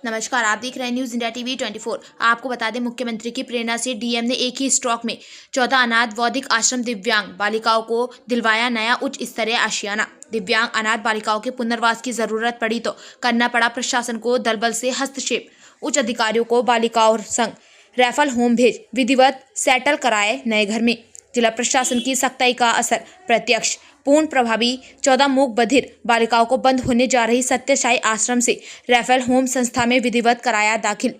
नमस्कार, आप देख रहे हैं न्यूज इंडिया टीवी 24। आपको बता दें, मुख्यमंत्री की प्रेरणा से डीएम ने एक ही स्ट्रोक में 14 अनाथ बौद्धिक आश्रम दिव्यांग बालिकाओं को दिलवाया नया उच्च स्तरीय आशियाना। दिव्यांग अनाथ बालिकाओं के पुनर्वास की जरूरत पड़ी तो करना पड़ा प्रशासन को दल बल से हस्तक्षेप। उच्च अधिकारियों को बालिकाओं संग रेफल होम भेज विधिवत सेटल कराए नए घर में। जिला प्रशासन की सख्ताई का असर प्रत्यक्ष। पूर्ण प्रभावी 14 मूक बधिर बालिकाओं को बंद होने जा रही सत्यसाई आश्रम से रेफल होम संस्था में विधिवत कराया दाखिल।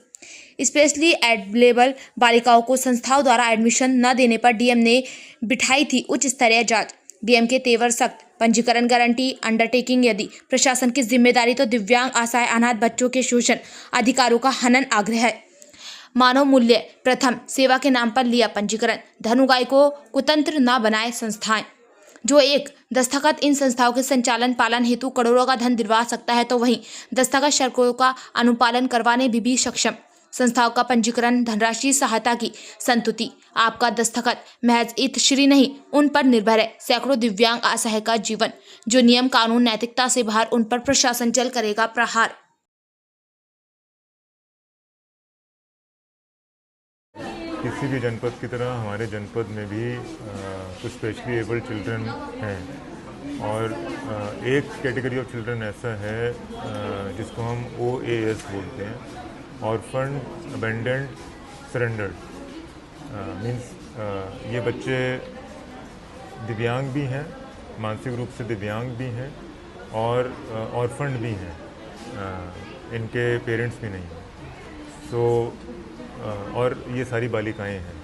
स्पेशली एडेबल बालिकाओं को संस्थाओं द्वारा एडमिशन न देने पर डीएम ने बिठाई थी उच्च स्तरीय जांच। डीएम के तेवर सख्त। पंजीकरण गारंटी अंडरटेकिंग यदि प्रशासन की जिम्मेदारी तो दिव्यांग असहाय अनाथ बच्चों के शोषण अधिकारों का हनन आग्रह है। मानव मूल्य प्रथम सेवा के नाम पर लिया पंजीकरण। धनुगाई को कुतंत्र न बनाए संस्थाएं। जो एक दस्तखत इन संस्थाओं के संचालन पालन हेतु करोड़ों का धन दिलवा सकता है, तो वहीं दस्तखत शर्तों का अनुपालन करवाने में भी सक्षम। संस्थाओं का पंजीकरण धनराशि सहायता की संतुति। आपका दस्तखत महज इतश्री नहीं, उन पर निर्भर है सैकड़ों दिव्यांग असहाय का जीवन। जो नियम कानून नैतिकता से बाहर, उन पर प्रशासन जल करेगा प्रहार। किसी भी जनपद की तरह हमारे जनपद में भी कुछ स्पेशली एबल्ड चिल्ड्रन हैं और एक कैटेगरी ऑफ चिल्ड्रन ऐसा है जिसको हम OAS बोलते हैं, ऑर्फन अबेंडेंड सरेंडर्ड। मीन्स ये बच्चे दिव्यांग भी हैं, मानसिक रूप से दिव्यांग भी हैं और ऑर्फन भी हैं, इनके पेरेंट्स भी नहीं हैं। और ये सारी बालिकाएं हैं।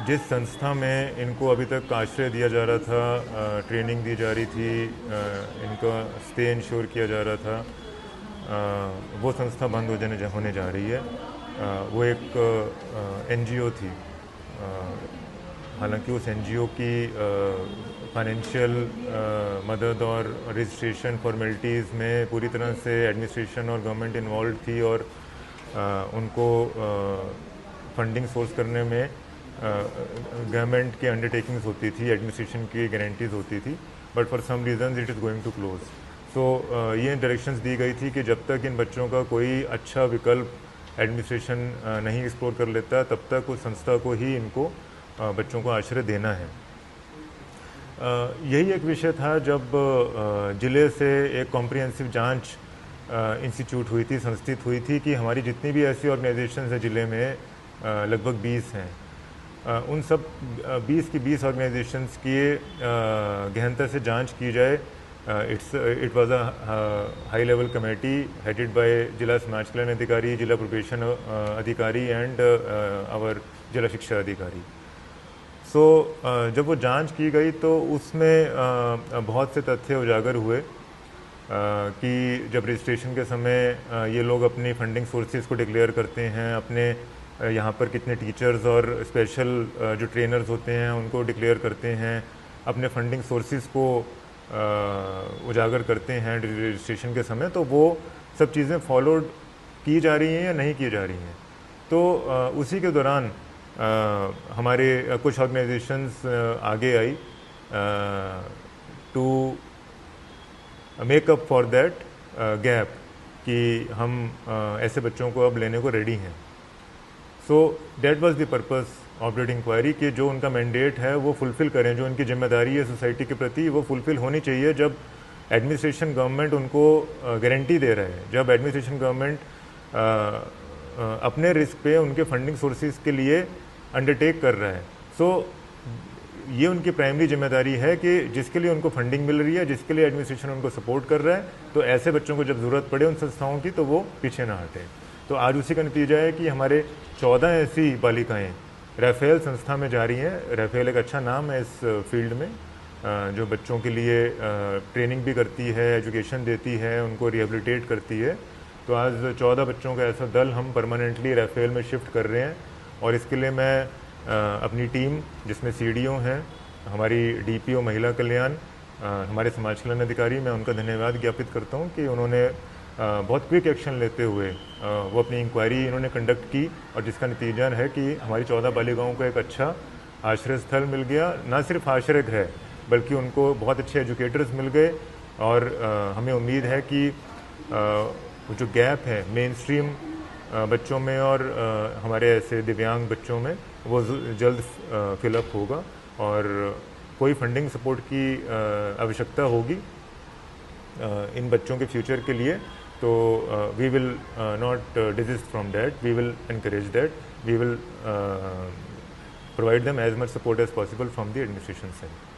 जिस संस्था में इनको अभी तक आश्रय दिया जा रहा था, ट्रेनिंग दी जा रही थी, इनका स्टे इंश्योर किया जा रहा था, वो संस्था बंद होने जा रही है। वो एक NGO थी। हालांकि उस NGO की फाइनेंशियल मदद और रजिस्ट्रेशन फॉर्मेलिटीज़ में पूरी तरह से एडमिनिस्ट्रेशन और गवर्नमेंट इन्वॉल्व थी और उनको फंडिंग सोर्स करने में गवर्नमेंट की अंडरटेकिंग्स होती थी, एडमिनिस्ट्रेशन की गारंटीज़ होती थी, but for some reason it is going to close. ये डायरेक्शंस दी गई थी कि जब तक इन बच्चों का कोई अच्छा विकल्प एडमिनिस्ट्रेशन नहीं एक्सप्लोर कर लेता, तब तक उस संस्था को ही इनको बच्चों को आश्रय देना है। यही एक विषय था जब ज़िले से एक कॉम्प्रिहेंसिव जांच इंस्टीट्यूट हुई थी, संस्थित हुई थी कि हमारी जितनी भी ऐसी ऑर्गेनाइजेशंस हैं ज़िले में, लगभग 20 हैं, उन सब 20 की 20 ऑर्गेनाइजेशंस की गहनता से जांच की जाए। It was a high level committee headed by जिला समाज कल्याण अधिकारी, जिला प्रोबेशन अधिकारी एंड आवर जिला शिक्षा अधिकारी। जब वो जांच की गई तो उसमें बहुत से तथ्य उजागर हुए कि जब रजिस्ट्रेशन के समय ये लोग अपनी फंडिंग सोर्सेज को डिक्लेयर करते हैं, अपने यहाँ पर कितने टीचर्स और स्पेशल जो ट्रेनर्स होते हैं उनको डिक्लेयर करते हैं, अपने फंडिंग सोर्सेज को उजागर करते हैं रजिस्ट्रेशन के समय, तो वो सब चीज़ें फॉलोड की जा रही हैं या नहीं की जा रही हैं। तो उसी के दौरान हमारे कुछ ऑर्गेनाइजेशंस आगे आई to make up for that gap कि हम ऐसे बच्चों को अब लेने को रेडी हैं। That was the purpose of that inquiry कि जो उनका मैंडेट है वो फुलफ़िल करें, जो उनकी जिम्मेदारी है सोसाइटी के प्रति वो फुलफ़िल होनी चाहिए। जब एडमिनिस्ट्रेशन गवर्नमेंट उनको गारंटी दे रहा है, जब एडमिनिस्ट्रेशन गवर्नमेंट अपने रिस्क पे उनके फंडिंग सोर्सेज के लिए अंडरटेक कर रहा है, ये उनकी प्राइमरी जिम्मेदारी है कि जिसके लिए उनको फंडिंग मिल रही है, जिसके लिए एडमिनिस्ट्रेशन उनको सपोर्ट कर रहा है, तो ऐसे बच्चों को जब ज़रूरत पड़े उन संस्थाओं की, तो वो पीछे ना हटें। तो आज उसी का नतीजा है कि हमारे 14 ऐसी बालिकाएं राफेल संस्था में जा रही हैं। राफेल एक अच्छा नाम है इस फील्ड में, जो बच्चों के लिए ट्रेनिंग भी करती है, एजुकेशन देती है, उनको रिहेबिलिटेट करती है। तो आज 14 बच्चों का ऐसा दल हम परमानेंटली राफेल में शिफ्ट कर रहे हैं और इसके लिए मैं अपनी टीम, जिसमें CDO हैं, हमारी DPO महिला कल्याण, हमारे समाज कल्याण अधिकारी, मैं उनका धन्यवाद ज्ञापित करता हूं कि उन्होंने बहुत क्विक एक्शन लेते हुए वो अपनी इंक्वायरी इन्होंने कंडक्ट की और जिसका नतीजा है कि हमारी 14 बालिकाओं को एक अच्छा आश्रय स्थल मिल गया। ना सिर्फ आश्रय गृह बल्कि उनको बहुत अच्छे एजुकेटर्स मिल गए और हमें उम्मीद है कि वो जो गैप है मेन स्ट्रीम बच्चों में और हमारे ऐसे दिव्यांग बच्चों में वो जल्द फिलअप होगा और कोई फंडिंग सपोर्ट की आवश्यकता होगी इन बच्चों के फ्यूचर के लिए तो we will not desist from that, we will encourage that, we will provide them as much support as possible from the administration side.